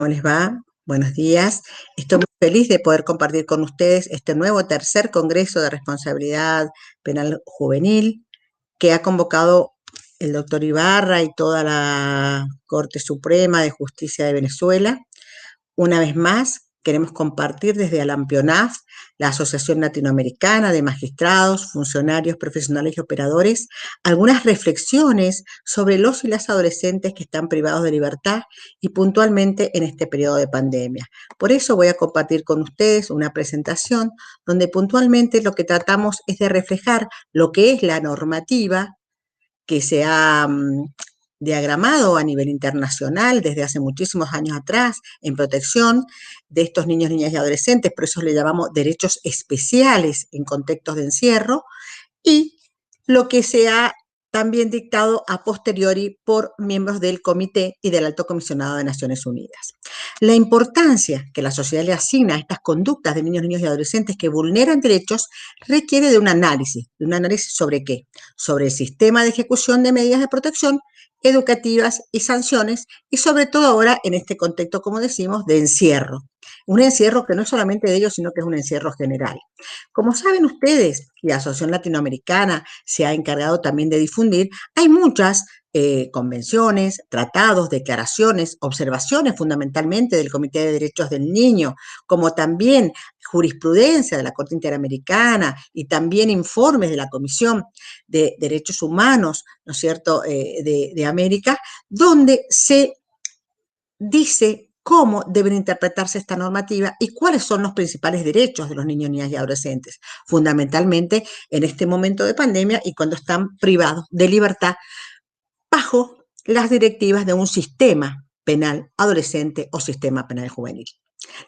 ¿Cómo les va? Buenos días. Estoy muy feliz de poder compartir con ustedes este nuevo tercer Congreso de Responsabilidad Penal Juvenil que ha convocado el doctor Ibarra y toda la Corte Suprema de Justicia de Venezuela. Una vez más, queremos compartir desde Alampionaf, la Asociación Latinoamericana de Magistrados, Funcionarios Profesionales y Operadores, algunas reflexiones sobre los y las adolescentes que están privados de libertad y puntualmente en este periodo de pandemia. Por eso voy a compartir con ustedes una presentación donde puntualmente lo que tratamos es de reflejar lo que es la normativa que se ha diagramado a nivel internacional desde hace muchísimos años atrás en protección de estos niños, niñas y adolescentes, por eso le llamamos derechos especiales en contextos de encierro, y lo que se ha también dictado a posteriori por miembros del Comité y del Alto Comisionado de Naciones Unidas. La importancia que la sociedad le asigna a estas conductas de niños, niñas y adolescentes que vulneran derechos requiere de un análisis ¿sobre qué? Sobre el sistema de ejecución de medidas de protección educativas y sanciones, y sobre todo ahora en este contexto, como decimos, de encierro. Un encierro que no es solamente de ellos, sino que es un encierro general. Como saben ustedes, y la Asociación Latinoamericana se ha encargado también de difundir, hay muchas convenciones, tratados, declaraciones, observaciones fundamentalmente del Comité de Derechos del Niño, como también jurisprudencia de la Corte Interamericana y también informes de la Comisión de Derechos Humanos, ¿no es cierto?, de América, donde se dice cómo deben interpretarse esta normativa y cuáles son los principales derechos de los niños, niñas y adolescentes, fundamentalmente en este momento de pandemia y cuando están privados de libertad bajo las directivas de un sistema penal adolescente o sistema penal juvenil.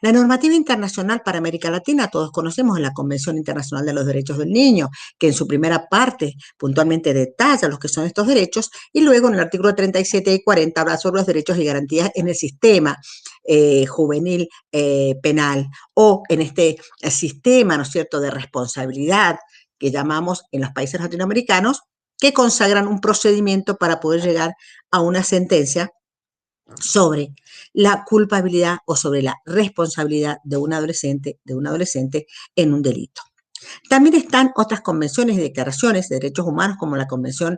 La normativa internacional para América Latina, todos conocemos la Convención Internacional de los Derechos del Niño, que en su primera parte puntualmente detalla los que son estos derechos, y luego en el artículo 37 y 40 habla sobre los derechos y garantías en el sistema juvenil penal o en este sistema, ¿no es cierto?, de responsabilidad que llamamos en los países latinoamericanos, que consagran un procedimiento para poder llegar a una sentencia sobre la culpabilidad o sobre la responsabilidad de un adolescente en un delito. También están otras convenciones y declaraciones de derechos humanos, como la Convención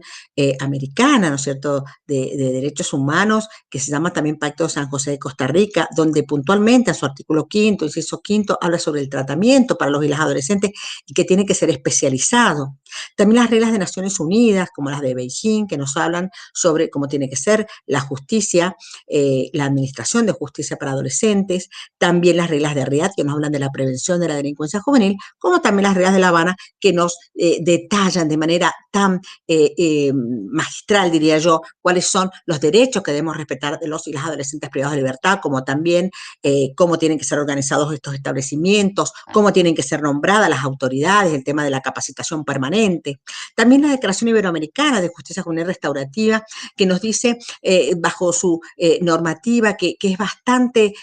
Americana, ¿no es cierto?, de Derechos Humanos, que se llama también Pacto de San José de Costa Rica, donde puntualmente a su artículo 5, inciso 5, habla sobre el tratamiento para los y las adolescentes y que tiene que ser especializado. También las reglas de Naciones Unidas, como las de Beijing, que nos hablan sobre cómo tiene que ser la justicia, la administración de justicia para adolescentes, también las reglas de Riad, que nos hablan de la prevención de la delincuencia juvenil, como también las reglas de La Habana, que nos detallan de manera tan magistral, diría yo, cuáles son los derechos que debemos respetar de los y las adolescentes privados de libertad, como también cómo tienen que ser organizados estos establecimientos, cómo tienen que ser nombradas las autoridades, el tema de la capacitación permanente. También la Declaración Iberoamericana de Justicia Juvenil Restaurativa, que nos dice, bajo su normativa, que es bastante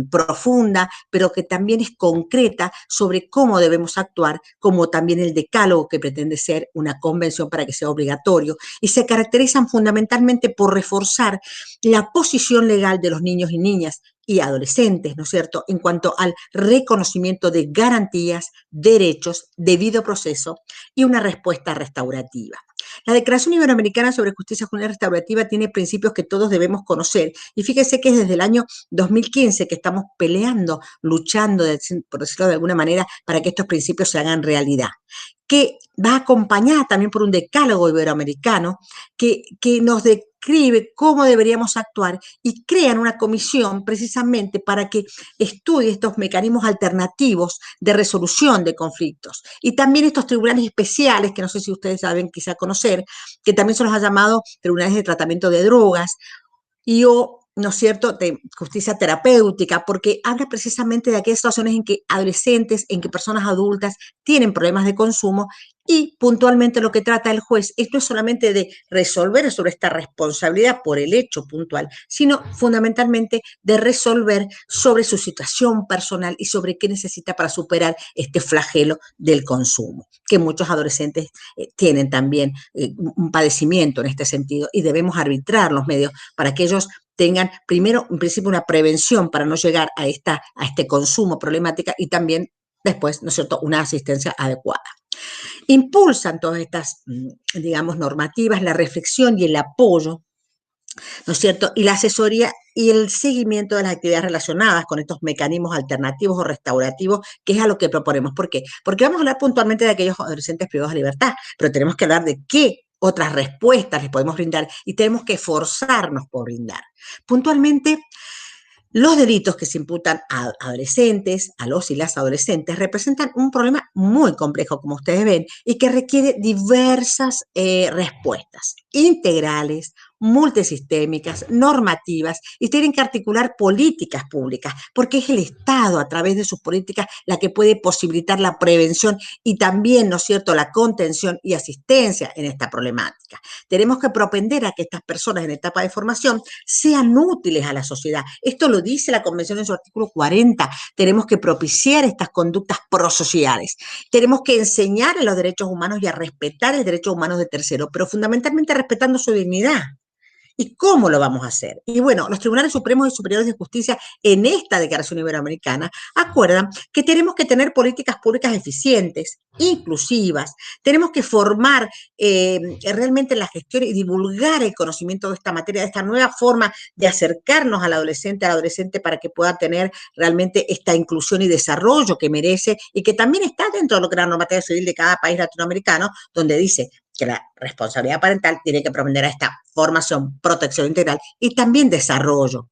profunda, pero que también es concreta sobre cómo debemos actuar, como también el decálogo que pretende ser una convención para que sea obligatorio, y se caracterizan fundamentalmente por reforzar la posición legal de los niños y niñas y adolescentes, ¿no es cierto?, en cuanto al reconocimiento de garantías, derechos, debido proceso y una respuesta restaurativa. La Declaración Iberoamericana sobre Justicia Juvenil Restaurativa tiene principios que todos debemos conocer, y fíjese que es desde el año 2015 que estamos peleando, luchando, por decirlo de alguna manera, para que estos principios se hagan realidad, que va acompañada también por un decálogo iberoamericano que nos describe cómo deberíamos actuar y crean una comisión precisamente para que estudie estos mecanismos alternativos de resolución de conflictos. Y también estos tribunales especiales, que no sé si ustedes saben quizá conocer, que también se los ha llamado tribunales de tratamiento de drogas, y o, ¿no es cierto?, de justicia terapéutica, porque habla precisamente de aquellas situaciones en que adolescentes, en que personas adultas tienen problemas de consumo, y puntualmente lo que trata el juez es no solamente de resolver sobre esta responsabilidad por el hecho puntual, sino fundamentalmente de resolver sobre su situación personal y sobre qué necesita para superar este flagelo del consumo, que muchos adolescentes tienen también un padecimiento en este sentido, y debemos arbitrar los medios para que ellos tengan primero, en principio, una prevención para no llegar a este consumo problemática y también después, ¿no es cierto?, una asistencia adecuada. Impulsan todas estas, digamos, normativas, la reflexión y el apoyo, ¿no es cierto?, y la asesoría y el seguimiento de las actividades relacionadas con estos mecanismos alternativos o restaurativos, que es a lo que proponemos. ¿Por qué? Porque vamos a hablar puntualmente de aquellos adolescentes privados de libertad, pero tenemos que hablar de qué otras respuestas les podemos brindar y tenemos que esforzarnos por brindar. Puntualmente, los delitos que se imputan a adolescentes, a los y las adolescentes, representan un problema muy complejo, como ustedes ven, y que requiere diversas respuestas integrales, multisistémicas, normativas, y tienen que articular políticas públicas, porque es el Estado, a través de sus políticas, la que puede posibilitar la prevención y también, ¿no es cierto?, la contención y asistencia en esta problemática. Tenemos que propender a que estas personas en etapa de formación sean útiles a la sociedad. Esto lo dice la Convención en su artículo 40. Tenemos que propiciar estas conductas prosociales. Tenemos que enseñar a los derechos humanos y a respetar el derecho humano de terceros, pero fundamentalmente respetando su dignidad. ¿Y cómo lo vamos a hacer? Y bueno, los tribunales supremos y superiores de justicia en esta Declaración Iberoamericana acuerdan que tenemos que tener políticas públicas eficientes, inclusivas, tenemos que formar realmente la gestión y divulgar el conocimiento de esta materia, de esta nueva forma de acercarnos al adolescente para que pueda tener realmente esta inclusión y desarrollo que merece y que también está dentro de lo que es la normativa civil de cada país latinoamericano, donde dice que la responsabilidad parental tiene que propender a esta formación, protección integral y también desarrollo.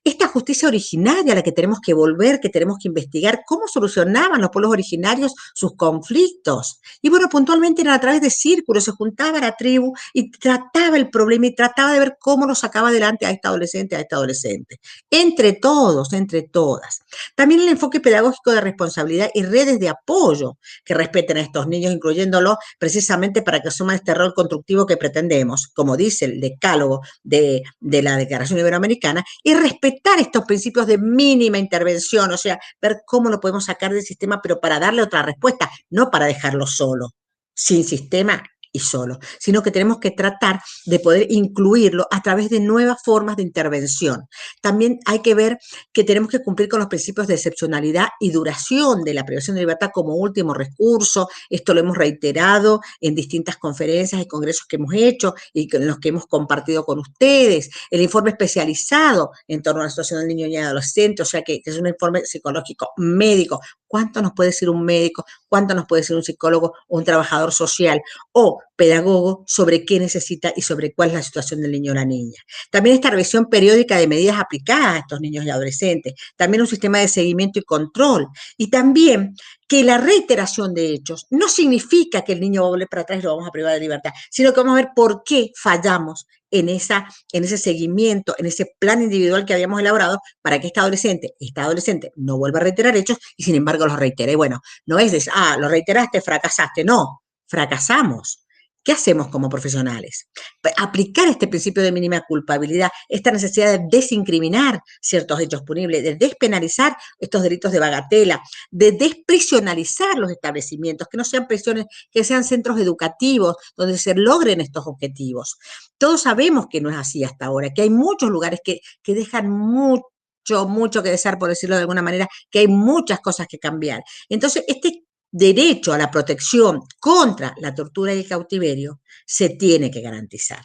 Esta justicia originaria a la que tenemos que volver, que tenemos que investigar cómo solucionaban los pueblos originarios sus conflictos. Y bueno, puntualmente eran a través de círculos, se juntaba la tribu y trataba el problema y trataba de ver cómo lo sacaba adelante a esta adolescente, a esta adolescente. Entre todos, entre todas. También el enfoque pedagógico de responsabilidad y redes de apoyo que respeten a estos niños, incluyéndolos precisamente para que asuman este rol constructivo que pretendemos, como dice el decálogo de la Declaración Iberoamericana, y respetar estos principios de mínima intervención, o sea, ver cómo lo podemos sacar del sistema, pero para darle otra respuesta, no para dejarlo solo, sin sistema y solo, sino que tenemos que tratar de poder incluirlo a través de nuevas formas de intervención. También hay que ver que tenemos que cumplir con los principios de excepcionalidad y duración de la privación de libertad como último recurso. Esto lo hemos reiterado en distintas conferencias y congresos que hemos hecho y en los que hemos compartido con ustedes. El informe especializado en torno a la situación del niño y adolescente, o sea que es un informe psicológico médico. ¿Cuánto nos puede decir un médico? ¿Cuánto nos puede decir un psicólogo o un trabajador social o pedagogo sobre qué necesita y sobre cuál es la situación del niño o la niña? También esta revisión periódica de medidas aplicadas a estos niños y adolescentes. También un sistema de seguimiento y control. Y también que la reiteración de hechos no significa que el niño va a volver para atrás y lo vamos a privar de libertad, sino que vamos a ver por qué fallamos en ese seguimiento, en ese plan individual que habíamos elaborado para que esta adolescente no vuelva a reiterar hechos y sin embargo los reitere. Bueno, no es de, lo reiteraste, fracasaste, no, fracasamos. ¿Qué hacemos como profesionales? Aplicar este principio de mínima culpabilidad, esta necesidad de desincriminar ciertos hechos punibles, de despenalizar estos delitos de bagatela, de desprisionalizar los establecimientos, que no sean prisiones, que sean centros educativos donde se logren estos objetivos. Todos sabemos que no es así hasta ahora, que hay muchos lugares que dejan mucho que desear, por decirlo de alguna manera, que hay muchas cosas que cambiar. Entonces, este derecho a la protección contra la tortura y el cautiverio se tiene que garantizar,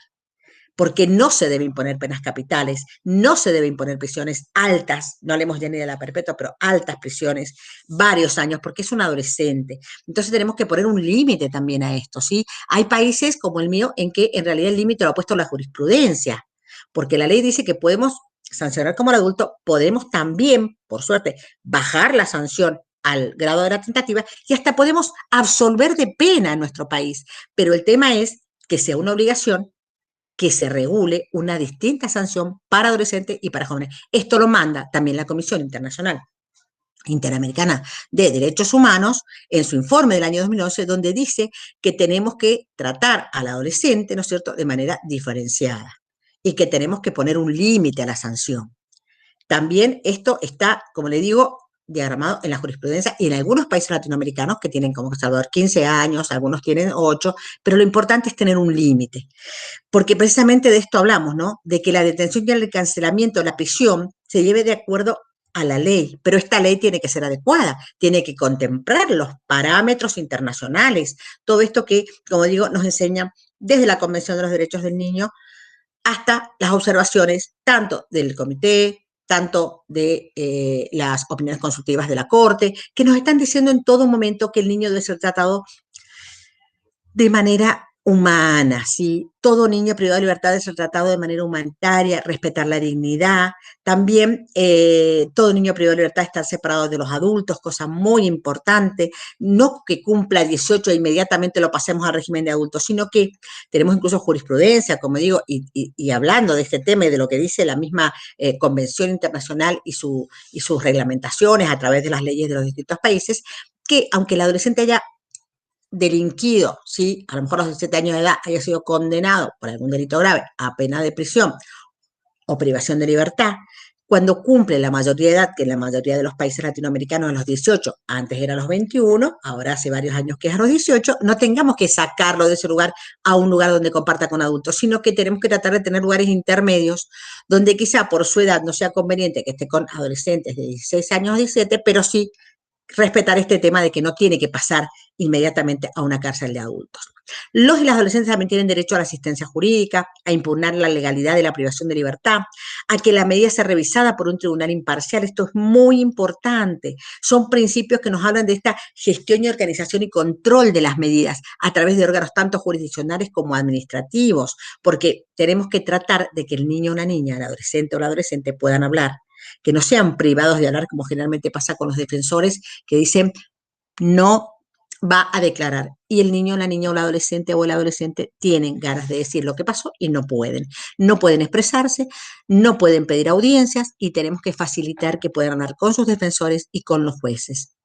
porque no se debe imponer penas capitales, no se debe imponer prisiones altas, no hablemos ya ni de la perpetua, pero altas prisiones, varios años, porque es un adolescente. Entonces tenemos que poner un límite también a esto, ¿sí? Hay países como el mío en que en realidad el límite lo ha puesto la jurisprudencia, porque la ley dice que podemos sancionar como el adulto, podemos también, por suerte, bajar la sanción al grado de la tentativa y hasta podemos absolver de pena en nuestro país. Pero el tema es que sea una obligación que se regule una distinta sanción para adolescentes y para jóvenes. Esto lo manda también la Comisión Internacional Interamericana de Derechos Humanos en su informe del año 2011, donde dice que tenemos que tratar al adolescente, ¿no es cierto?, de manera diferenciada y que tenemos que poner un límite a la sanción. También esto está, como le digo, diagramado en la jurisprudencia y en algunos países latinoamericanos que tienen como Salvador 15 años, algunos tienen 8, pero lo importante es tener un límite, porque precisamente de esto hablamos, ¿no? De que la detención y el cancelamiento, la prisión, se lleve de acuerdo a la ley, pero esta ley tiene que ser adecuada, tiene que contemplar los parámetros internacionales, todo esto que, como digo, nos enseña desde la Convención de los Derechos del Niño hasta las observaciones tanto del comité, tanto de las opiniones consultivas de la Corte, que nos están diciendo en todo momento que el niño debe ser tratado de manera humana, ¿sí? Todo niño privado de libertad debe ser tratado de manera humanitaria, respetar la dignidad. También todo niño privado de libertad estar separado de los adultos, cosa muy importante. No que cumpla 18 e inmediatamente lo pasemos al régimen de adultos, sino que tenemos incluso jurisprudencia, como digo, y hablando de este tema y de lo que dice la misma Convención Internacional y sus reglamentaciones a través de las leyes de los distintos países, que aunque el adolescente haya delinquido, ¿sí? A lo mejor a los 17 años de edad haya sido condenado por algún delito grave a pena de prisión o privación de libertad, cuando cumple la mayoría de edad, que en la mayoría de los países latinoamericanos a los 18, antes era a los 21, ahora hace varios años que es a los 18, no tengamos que sacarlo de ese lugar a un lugar donde comparta con adultos, sino que tenemos que tratar de tener lugares intermedios donde quizá por su edad no sea conveniente que esté con adolescentes de 16 años o 17, pero sí respetar este tema de que no tiene que pasar inmediatamente a una cárcel de adultos. Los y las adolescentes también tienen derecho a la asistencia jurídica, a impugnar la legalidad de la privación de libertad, a que la medida sea revisada por un tribunal imparcial. Esto es muy importante. Son principios que nos hablan de esta gestión y organización y control de las medidas a través de órganos tanto jurisdiccionales como administrativos, porque tenemos que tratar de que el niño o una niña, el adolescente o la adolescente puedan hablar, que no sean privados de hablar como generalmente pasa con los defensores que dicen no va a declarar. Y el niño, la niña o la adolescente o el adolescente tienen ganas de decir lo que pasó y no pueden. No pueden expresarse, no pueden pedir audiencias y tenemos que facilitar que puedan hablar con sus defensores y con los jueces.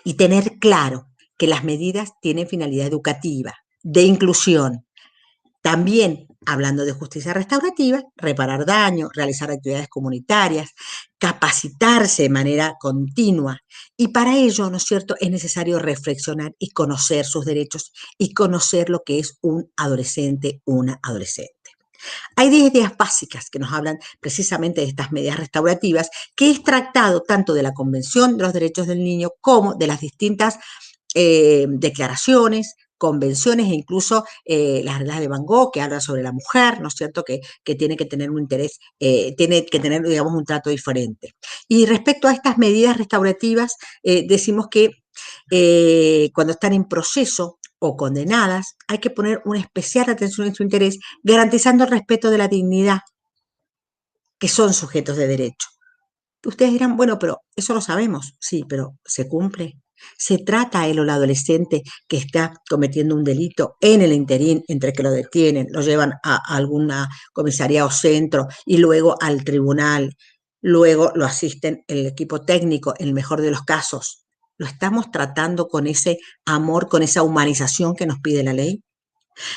Y tener claro que las medidas tienen finalidad educativa, de inclusión. También, hablando de justicia restaurativa, reparar daño, realizar actividades comunitarias, capacitarse de manera continua. Y para ello, ¿no es cierto?, es necesario reflexionar y conocer sus derechos y conocer lo que es un adolescente, una adolescente. Hay 10 ideas básicas que nos hablan precisamente de estas medidas restaurativas, que es tratado tanto de la Convención de los Derechos del Niño como de las distintas declaraciones, convenciones e incluso las reglas de Van Gogh que hablan sobre la mujer, ¿no es cierto?, que tiene que tener un interés, tiene que tener, digamos, un trato diferente. Y respecto a estas medidas restaurativas, decimos que cuando están en proceso o condenadas, hay que poner una especial atención en su interés, garantizando el respeto de la dignidad, que son sujetos de derecho. Ustedes dirán, bueno, pero eso lo sabemos. Sí, pero ¿se cumple? ¿Se trata a él o la adolescente que está cometiendo un delito en el interín entre que lo detienen, lo llevan a alguna comisaría o centro y luego al tribunal, luego lo asisten el equipo técnico, en el mejor de los casos? ¿Lo estamos tratando con ese amor, con esa humanización que nos pide la ley?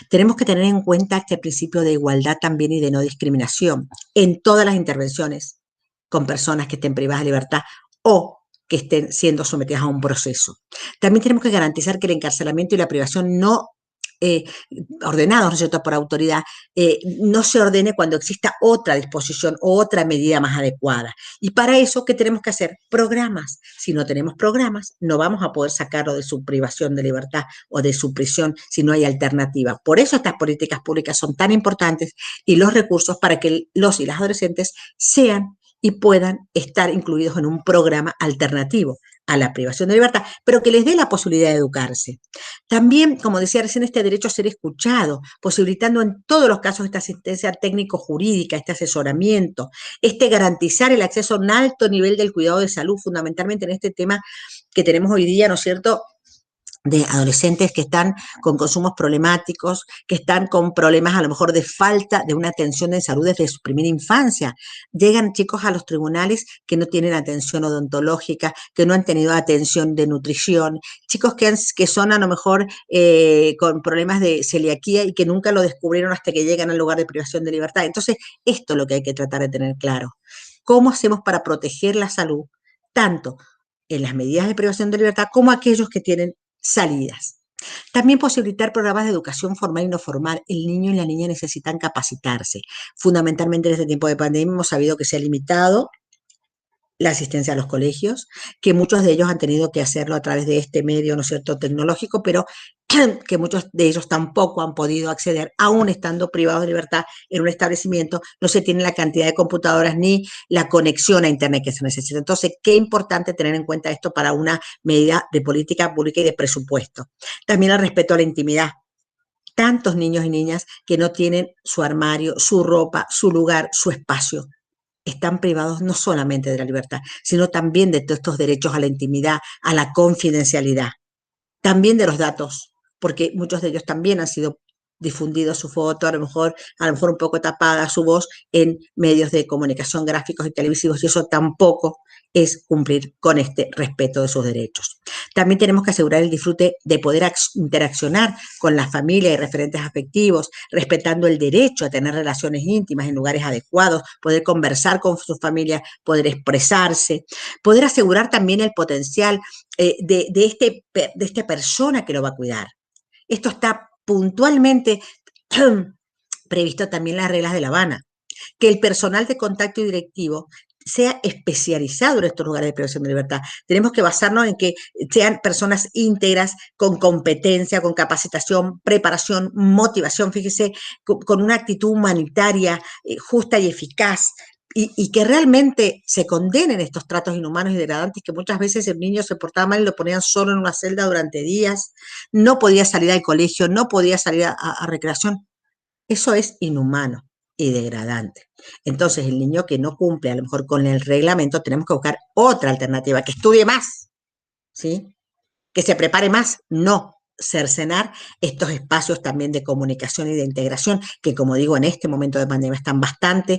Tenemos que tener en cuenta este principio de igualdad también y de no discriminación en todas las intervenciones con personas que estén privadas de libertad o que estén siendo sometidas a un proceso. También tenemos que garantizar que el encarcelamiento y la privación no ordenados, ¿no es cierto?, por autoridad, no se ordene cuando exista otra disposición o otra medida más adecuada. Y para eso, ¿qué tenemos que hacer? Programas. Si no tenemos programas, no vamos a poder sacarlo de su privación de libertad o de su prisión si no hay alternativa. Por eso estas políticas públicas son tan importantes y los recursos para que los y las adolescentes sean y puedan estar incluidos en un programa alternativo a la privación de libertad, pero que les dé la posibilidad de educarse. También, como decía recién, este derecho a ser escuchado, posibilitando en todos los casos esta asistencia técnico-jurídica, este asesoramiento, este garantizar el acceso a un alto nivel del cuidado de salud, fundamentalmente en este tema que tenemos hoy día, ¿no es cierto?, de adolescentes que están con consumos problemáticos, que están con problemas a lo mejor de falta de una atención de salud desde su primera infancia. Llegan chicos a los tribunales que no tienen atención odontológica, que no han tenido atención de nutrición, chicos que son a lo mejor con problemas de celiaquía y que nunca lo descubrieron hasta que llegan al lugar de privación de libertad. Entonces, esto es lo que hay que tratar de tener claro. ¿Cómo hacemos para proteger la salud tanto en las medidas de privación de libertad como aquellos que tienen salidas. También posibilitar programas de educación formal y no formal. El niño y la niña necesitan capacitarse. Fundamentalmente en este tiempo de pandemia hemos sabido que se ha limitado la asistencia a los colegios, que muchos de ellos han tenido que hacerlo a través de este medio, ¿no es cierto?, tecnológico, pero que muchos de ellos tampoco han podido acceder, aún estando privados de libertad en un establecimiento, no se tiene la cantidad de computadoras ni la conexión a Internet que se necesita. Entonces, qué importante tener en cuenta esto para una medida de política pública y de presupuesto. También el respeto a la intimidad. Tantos niños y niñas que no tienen su armario, su ropa, su lugar, su espacio, están privados no solamente de la libertad, sino también de todos estos derechos a la intimidad, a la confidencialidad, también de los datos, porque muchos de ellos también han sido difundidos su foto, a lo mejor un poco tapada su voz en medios de comunicación gráficos y televisivos, y eso tampoco es cumplir con este respeto de sus derechos. También tenemos que asegurar el disfrute de poder interaccionar con la familia y referentes afectivos, respetando el derecho a tener relaciones íntimas en lugares adecuados, poder conversar con su familia, poder expresarse, poder asegurar también el potencial de esta persona que lo va a cuidar. Esto está puntualmente previsto también en las reglas de La Habana, que el personal de contacto y directivo sea especializado en estos lugares de privación de libertad. Tenemos que basarnos en que sean personas íntegras, con competencia, con capacitación, preparación, motivación, fíjese, con una actitud humanitaria, justa y eficaz, y que realmente se condenen estos tratos inhumanos y degradantes, que muchas veces el niño se portaba mal y lo ponían solo en una celda durante días, no podía salir al colegio, no podía salir a recreación. Eso es inhumano y degradante. Entonces, el niño que no cumple a lo mejor con el reglamento, tenemos que buscar otra alternativa, que estudie más, ¿sí? Que se prepare más, no cercenar estos espacios también de comunicación y de integración, que como digo, en este momento de pandemia están bastante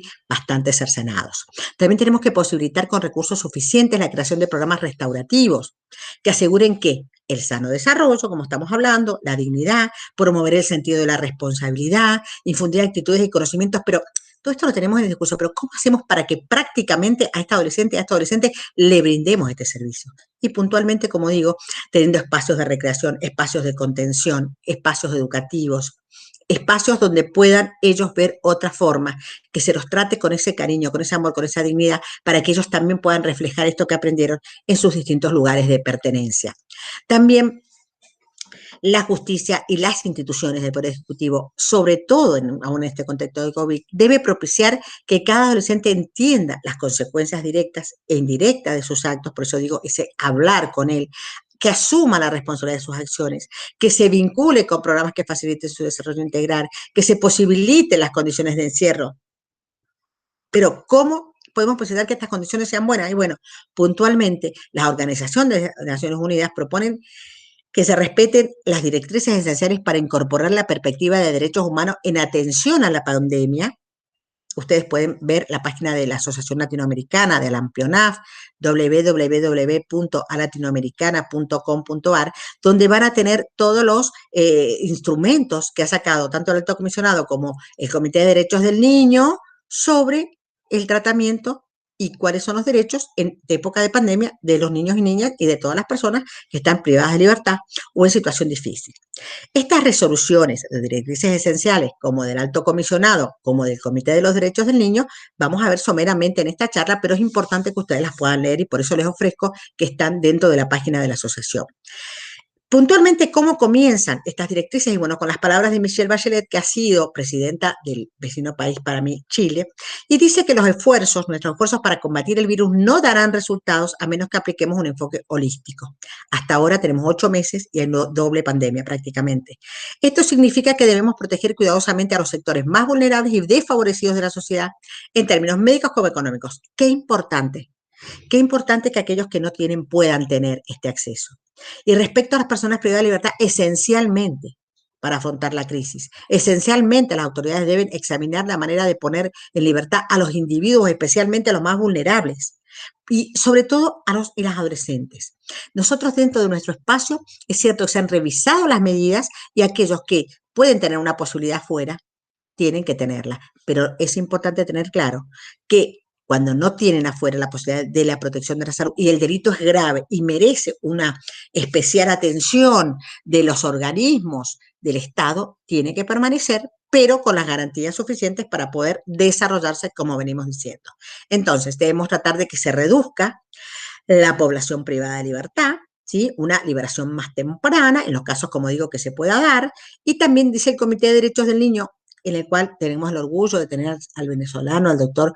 cercenados. También tenemos que posibilitar con recursos suficientes la creación de programas restaurativos que aseguren que el sano desarrollo, como estamos hablando, la dignidad, promover el sentido de la responsabilidad, infundir actitudes y conocimientos, pero todo esto lo tenemos en el discurso, pero ¿cómo hacemos para que prácticamente a esta adolescente, a este adolescente, le brindemos este servicio? Y puntualmente, como digo, teniendo espacios de recreación, espacios de contención, espacios educativos, espacios donde puedan ellos ver otra forma, que se los trate con ese cariño, con ese amor, con esa dignidad, para que ellos también puedan reflejar esto que aprendieron en sus distintos lugares de pertenencia. También la justicia y las instituciones del Poder Ejecutivo, sobre todo aún en este contexto de COVID, debe propiciar que cada adolescente entienda las consecuencias directas e indirectas de sus actos, por eso digo, ese hablar con él, que asuma la responsabilidad de sus acciones, que se vincule con programas que faciliten su desarrollo integral, que se posibiliten las condiciones de encierro. Pero, ¿cómo podemos posibilitar que estas condiciones sean buenas? Y bueno, puntualmente, las organizaciones de Naciones Unidas proponen que se respeten las directrices esenciales para incorporar la perspectiva de derechos humanos en atención a la pandemia. Ustedes pueden ver la página de la Asociación Latinoamericana, de la AMPLIONAF, www.alatinoamericana.com.ar, donde van a tener todos los instrumentos que ha sacado tanto el Alto Comisionado como el Comité de Derechos del Niño sobre el tratamiento y cuáles son los derechos en época de pandemia de los niños y niñas y de todas las personas que están privadas de libertad o en situación difícil. Estas resoluciones de directrices esenciales, como del Alto Comisionado, como del Comité de los Derechos del Niño, vamos a ver someramente en esta charla, pero es importante que ustedes las puedan leer y por eso les ofrezco que están dentro de la página de la asociación. Puntualmente, ¿cómo comienzan estas directrices? Y bueno, con las palabras de Michelle Bachelet, que ha sido presidenta del vecino país para mí, Chile, y dice que nuestros esfuerzos para combatir el virus no darán resultados a menos que apliquemos un enfoque holístico. Hasta ahora tenemos 8 meses y hay doble pandemia prácticamente. Esto significa que debemos proteger cuidadosamente a los sectores más vulnerables y desfavorecidos de la sociedad en términos médicos como económicos. Qué importante. Qué importante que aquellos que no tienen puedan tener este acceso. Y respecto a las personas privadas de libertad, esencialmente, para afrontar la crisis, esencialmente las autoridades deben examinar la manera de poner en libertad a los individuos, especialmente a los más vulnerables, y sobre todo a los y las adolescentes. Nosotros dentro de nuestro espacio, es cierto que se han revisado las medidas y aquellos que pueden tener una posibilidad fuera, tienen que tenerla, pero es importante tener claro que cuando no tienen afuera la posibilidad de la protección de la salud y el delito es grave y merece una especial atención de los organismos del Estado, tiene que permanecer, pero con las garantías suficientes para poder desarrollarse como venimos diciendo. Entonces, debemos tratar de que se reduzca la población privada de libertad, ¿sí? Una liberación más temprana, en los casos, como digo, que se pueda dar, y también dice el Comité de Derechos del Niño, en el cual tenemos el orgullo de tener al venezolano, al doctor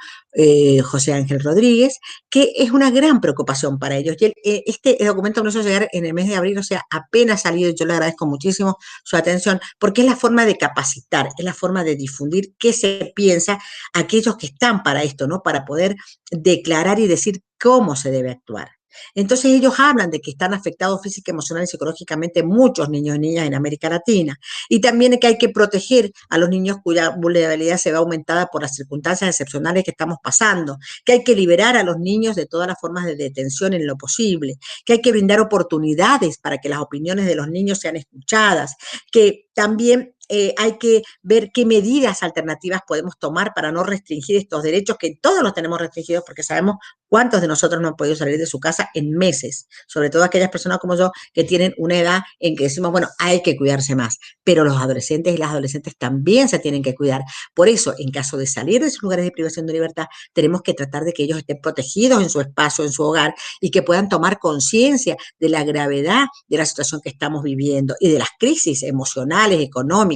José Ángel Rodríguez, que es una gran preocupación para ellos. Y este documento nos hizo llegar en el mes de abril, o sea, apenas salido, y yo le agradezco muchísimo su atención, porque es la forma de capacitar, es la forma de difundir qué se piensa aquellos que están para esto, ¿no? Para poder declarar y decir cómo se debe actuar. Entonces ellos hablan de que están afectados física, emocional y psicológicamente muchos niños y niñas en América Latina. Y también que hay que proteger a los niños cuya vulnerabilidad se ve aumentada por las circunstancias excepcionales que estamos pasando, que hay que liberar a los niños de todas las formas de detención en lo posible, que hay que brindar oportunidades para que las opiniones de los niños sean escuchadas, que también hay que ver qué medidas alternativas podemos tomar para no restringir estos derechos, que todos los tenemos restringidos porque sabemos cuántos de nosotros no han podido salir de su casa en meses, sobre todo aquellas personas como yo que tienen una edad en que decimos, bueno, hay que cuidarse más, pero los adolescentes y las adolescentes también se tienen que cuidar. Por eso, en caso de salir de sus lugares de privación de libertad, tenemos que tratar de que ellos estén protegidos en su espacio, en su hogar, y que puedan tomar conciencia de la gravedad de la situación que estamos viviendo y de las crisis emocionales, económicas.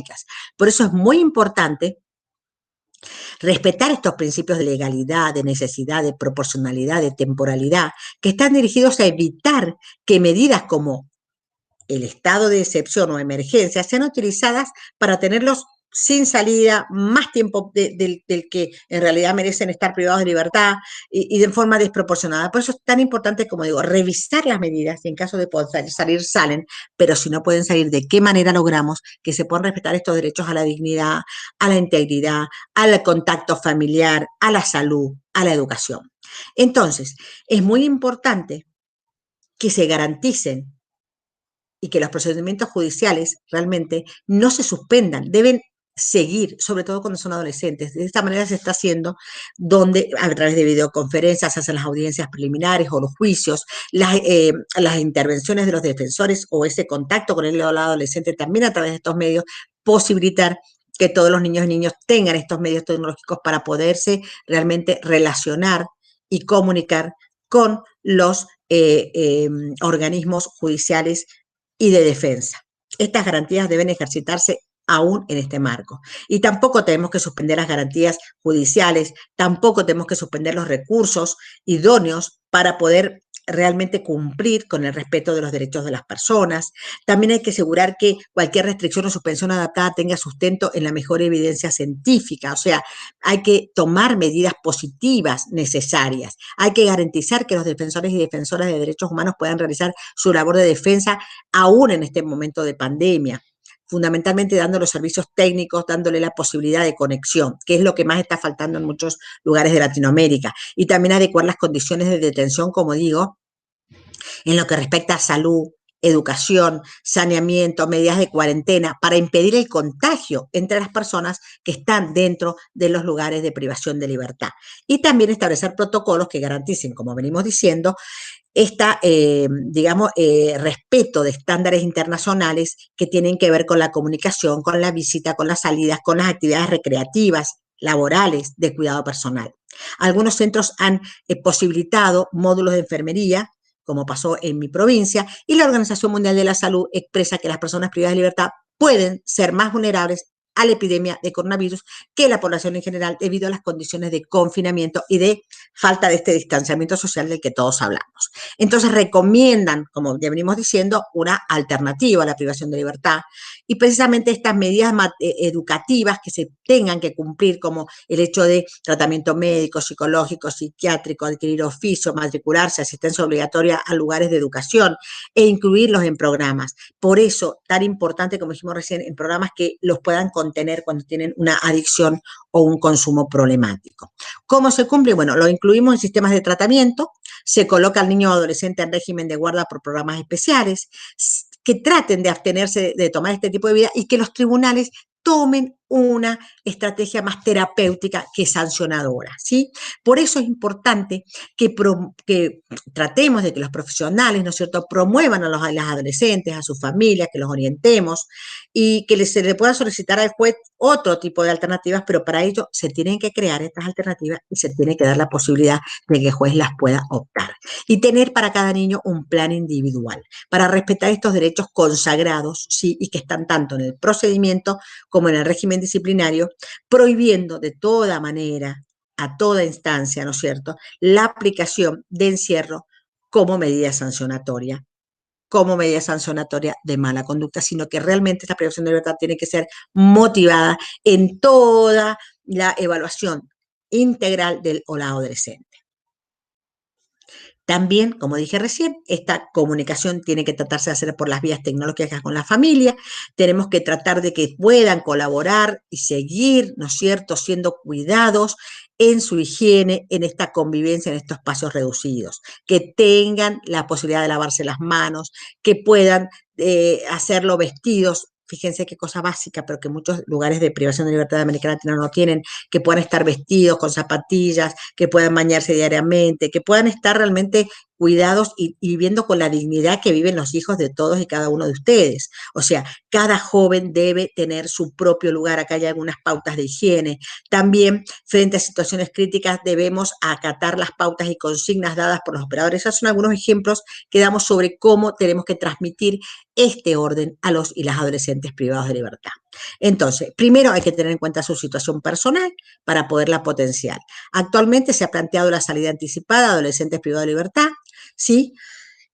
Por eso es muy importante respetar estos principios de legalidad, de necesidad, de proporcionalidad, de temporalidad, que están dirigidos a evitar que medidas como el estado de excepción o emergencia sean utilizadas para tenerlos sin salida, más tiempo del que en realidad merecen estar privados de libertad y de forma desproporcionada. Por eso es tan importante, como digo, revisar las medidas y en caso de poder salir, salen, pero si no pueden salir, ¿de qué manera logramos que se puedan respetar estos derechos a la dignidad, a la integridad, al contacto familiar, a la salud, a la educación? Entonces, es muy importante que se garanticen y que los procedimientos judiciales realmente no se suspendan, deben seguir, sobre todo cuando son adolescentes. De esta manera se está haciendo, donde a través de videoconferencias se hacen las audiencias preliminares o los juicios, las intervenciones de los defensores o ese contacto con el adolescente también a través de estos medios, posibilitar que todos los niños y niños tengan estos medios tecnológicos para poderse realmente relacionar y comunicar con los organismos judiciales y de defensa. Estas garantías deben ejercitarse aún en este marco. Y tampoco tenemos que suspender las garantías judiciales, tampoco tenemos que suspender los recursos idóneos para poder realmente cumplir con el respeto de los derechos de las personas. También hay que asegurar que cualquier restricción o suspensión adaptada tenga sustento en la mejor evidencia científica, o sea, hay que tomar medidas positivas necesarias, hay que garantizar que los defensores y defensoras de derechos humanos puedan realizar su labor de defensa aún en este momento de pandemia, fundamentalmente dando los servicios técnicos, dándole la posibilidad de conexión, que es lo que más está faltando en muchos lugares de Latinoamérica, y también adecuar las condiciones de detención, como digo, en lo que respecta a salud, educación, saneamiento, medidas de cuarentena, para impedir el contagio entre las personas que están dentro de los lugares de privación de libertad. Y también establecer protocolos que garanticen, como venimos diciendo, respeto de estándares internacionales que tienen que ver con la comunicación, con la visita, con las salidas, con las actividades recreativas, laborales, de cuidado personal. Algunos centros han posibilitado módulos de enfermería, como pasó en mi provincia, y la Organización Mundial de la Salud expresa que las personas privadas de libertad pueden ser más vulnerables a la epidemia de coronavirus que la población en general debido a las condiciones de confinamiento y de falta de este distanciamiento social del que todos hablamos. Entonces recomiendan, como ya venimos diciendo, una alternativa a la privación de libertad y precisamente estas medidas educativas que se tengan que cumplir, como el hecho de tratamiento médico, psicológico, psiquiátrico, adquirir oficio, matricularse, asistencia obligatoria a lugares de educación e incluirlos en programas. Por eso, tan importante, como dijimos recién, en programas que los puedan contener cuando tienen una adicción o un consumo problemático. ¿Cómo se cumple? Bueno, lo incluimos en sistemas de tratamiento, se coloca al niño o adolescente en régimen de guarda por programas especiales, que traten de abstenerse de tomar este tipo de vida y que los tribunales tomen una estrategia más terapéutica que sancionadora, ¿sí? Por eso es importante que tratemos de que los profesionales, ¿no es cierto?, promuevan a las adolescentes, a sus familias, que los orientemos y que se le pueda solicitar al juez otro tipo de alternativas, pero para ello se tienen que crear estas alternativas y se tiene que dar la posibilidad de que el juez las pueda optar. Y tener para cada niño un plan individual para respetar estos derechos consagrados, ¿sí?, y que están tanto en el procedimiento como en el régimen disciplinario, prohibiendo de toda manera, a toda instancia, ¿no es cierto?, la aplicación de encierro como medida sancionatoria de mala conducta, sino que realmente esta privación de libertad tiene que ser motivada en toda la evaluación integral del o la adolescente. También, como dije recién, esta comunicación tiene que tratarse de hacer por las vías tecnológicas con la familia. Tenemos que tratar de que puedan colaborar y seguir, ¿no es cierto?, siendo cuidados en su higiene, en esta convivencia, en estos espacios reducidos, que tengan la posibilidad de lavarse las manos, que puedan hacerlo vestidos. Fíjense qué cosa básica, pero que muchos lugares de privación de libertad de América Latina no tienen, que puedan estar vestidos con zapatillas, que puedan bañarse diariamente, que puedan estar realmente cuidados y viviendo con la dignidad que viven los hijos de todos y cada uno de ustedes. O sea, cada joven debe tener su propio lugar. Acá hay algunas pautas de higiene. También, frente a situaciones críticas, debemos acatar las pautas y consignas dadas por los operadores. Esos son algunos ejemplos que damos sobre cómo tenemos que transmitir este orden a los y las adolescentes privados de libertad. Entonces, primero hay que tener en cuenta su situación personal para poderla potenciar. Actualmente se ha planteado la salida anticipada de adolescentes privados de libertad, ¿sí?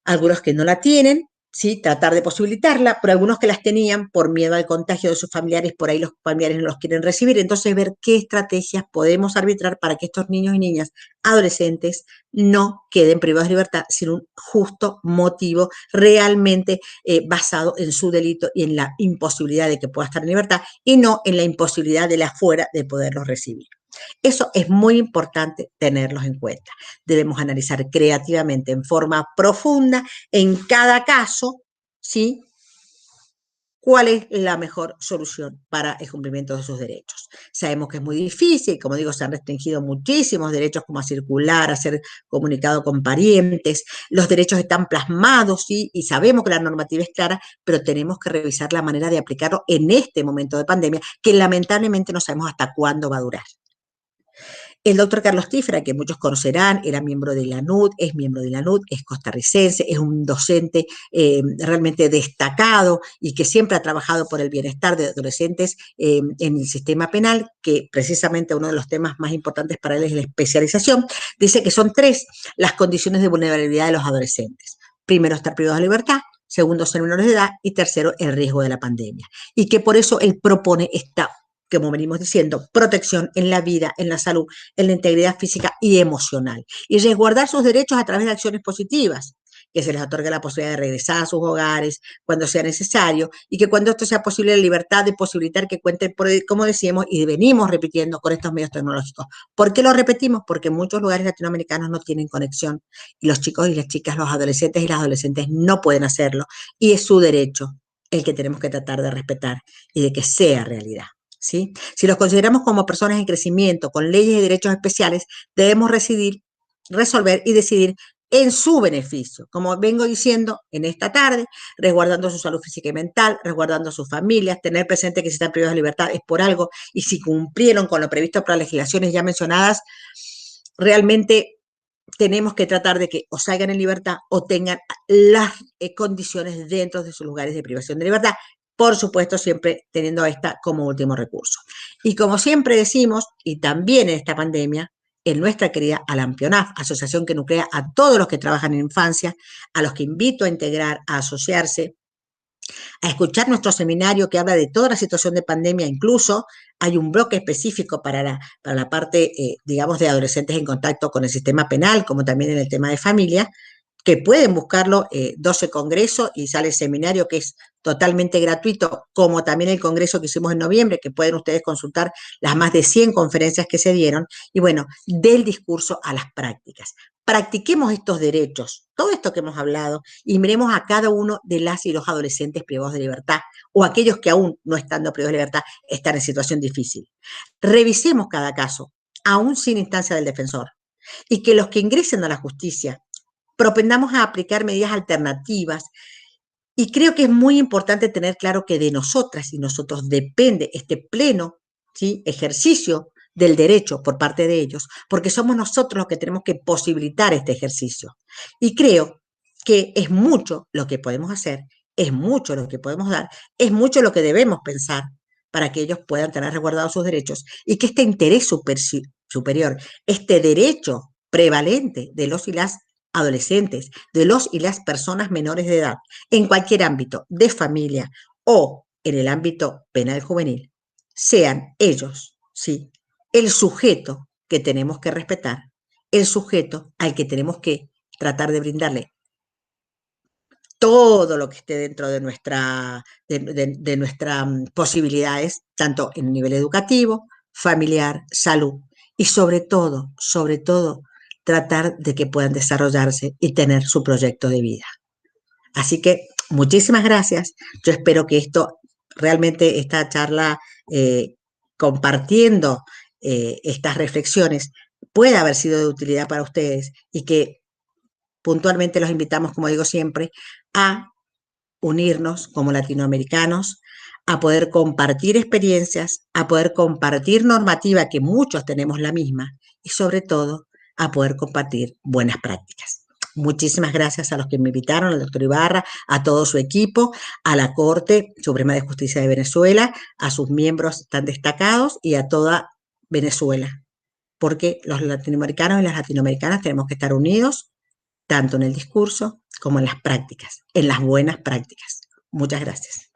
Algunos que no la tienen, ¿sí?, tratar de posibilitarla, pero algunos que las tenían por miedo al contagio de sus familiares, por ahí los familiares no los quieren recibir. Entonces, ver qué estrategias podemos arbitrar para que estos niños y niñas adolescentes no queden privados de libertad sin un justo motivo realmente basado en su delito y en la imposibilidad de que pueda estar en libertad y no en la imposibilidad de la afuera de poderlos recibir. Eso es muy importante tenerlos en cuenta. Debemos analizar creativamente, en forma profunda, en cada caso, ¿sí?, cuál es la mejor solución para el cumplimiento de sus derechos. Sabemos que es muy difícil, como digo, se han restringido muchísimos derechos como a circular, a ser comunicado con parientes, los derechos están plasmados, ¿sí?, y sabemos que la normativa es clara, pero tenemos que revisar la manera de aplicarlo en este momento de pandemia, que lamentablemente no sabemos hasta cuándo va a durar. El doctor Carlos Tifra, que muchos conocerán, era miembro de la ANUD, es miembro de la ANUD, es costarricense, es un docente realmente destacado y que siempre ha trabajado por el bienestar de adolescentes en el sistema penal, que precisamente uno de los temas más importantes para él es la especialización. Dice que son 3 las condiciones de vulnerabilidad de los adolescentes. Primero, estar privados de libertad. Segundo, ser menores de edad. Y tercero, el riesgo de la pandemia. Y que por eso él propone esta, como venimos diciendo, protección en la vida, en la salud, en la integridad física y emocional. Y resguardar sus derechos a través de acciones positivas, que se les otorgue la posibilidad de regresar a sus hogares cuando sea necesario y que cuando esto sea posible, la libertad de posibilitar que cuenten, como decíamos, y venimos repitiendo con estos medios tecnológicos. ¿Por qué lo repetimos? Porque muchos lugares latinoamericanos no tienen conexión y los chicos y las chicas, los adolescentes y las adolescentes no pueden hacerlo y es su derecho el que tenemos que tratar de respetar y de que sea realidad. ¿Sí? Si los consideramos como personas en crecimiento, con leyes y derechos especiales, debemos resolver y decidir en su beneficio, como vengo diciendo en esta tarde, resguardando su salud física y mental, resguardando a sus familias, tener presente que si están privados de libertad es por algo y si cumplieron con lo previsto por las legislaciones ya mencionadas, realmente tenemos que tratar de que o salgan en libertad o tengan las condiciones dentro de sus lugares de privación de libertad, por supuesto siempre teniendo esta como último recurso. Y como siempre decimos, y también en esta pandemia, en nuestra querida Alampionaf, asociación que nuclea a todos los que trabajan en infancia, a los que invito a integrar, a asociarse, a escuchar nuestro seminario que habla de toda la situación de pandemia, incluso hay un bloque específico para la parte, digamos, de adolescentes en contacto con el sistema penal, como también en el tema de familia, que pueden buscarlo, 12 Congreso, y sale el seminario que es totalmente gratuito, como también el congreso que hicimos en noviembre, que pueden ustedes consultar las más de 100 conferencias que se dieron, y bueno, del discurso a las prácticas. practiquemos estos derechos, todo esto que hemos hablado, y miremos a cada uno de las y los adolescentes privados de libertad, o aquellos que aún no estando privados de libertad están en situación difícil. Revisemos cada caso, aún sin instancia del defensor, y que los que ingresen a la justicia propendamos a aplicar medidas alternativas. Y creo que es muy importante tener claro que de nosotras y nosotros depende este pleno, ¿sí?, ejercicio del derecho por parte de ellos, porque somos nosotros los que tenemos que posibilitar este ejercicio. Y creo que es mucho lo que podemos hacer, es mucho lo que podemos dar, es mucho lo que debemos pensar para que ellos puedan tener resguardados sus derechos y que este interés superior, este derecho prevalente de los y las adolescentes, de los y las personas menores de edad, en cualquier ámbito de familia o en el ámbito penal juvenil, sean ellos, ¿sí?, el sujeto que tenemos que respetar, el sujeto al que tenemos que tratar de brindarle todo lo que esté dentro de nuestras posibilidades, tanto en nivel educativo, familiar, salud, y sobre todo, tratar de que puedan desarrollarse y tener su proyecto de vida. Así que muchísimas gracias. Yo espero que realmente esta charla, compartiendo estas reflexiones, pueda haber sido de utilidad para ustedes y que puntualmente los invitamos, como digo siempre, a unirnos como latinoamericanos, a poder compartir experiencias, a poder compartir normativa, que muchos tenemos la misma, y sobre todo a poder compartir buenas prácticas. Muchísimas gracias a los que me invitaron, al doctor Ibarra, a todo su equipo, a la Corte Suprema de Justicia de Venezuela, a sus miembros tan destacados y a toda Venezuela, porque los latinoamericanos y las latinoamericanas tenemos que estar unidos tanto en el discurso como en las prácticas, en las buenas prácticas. Muchas gracias.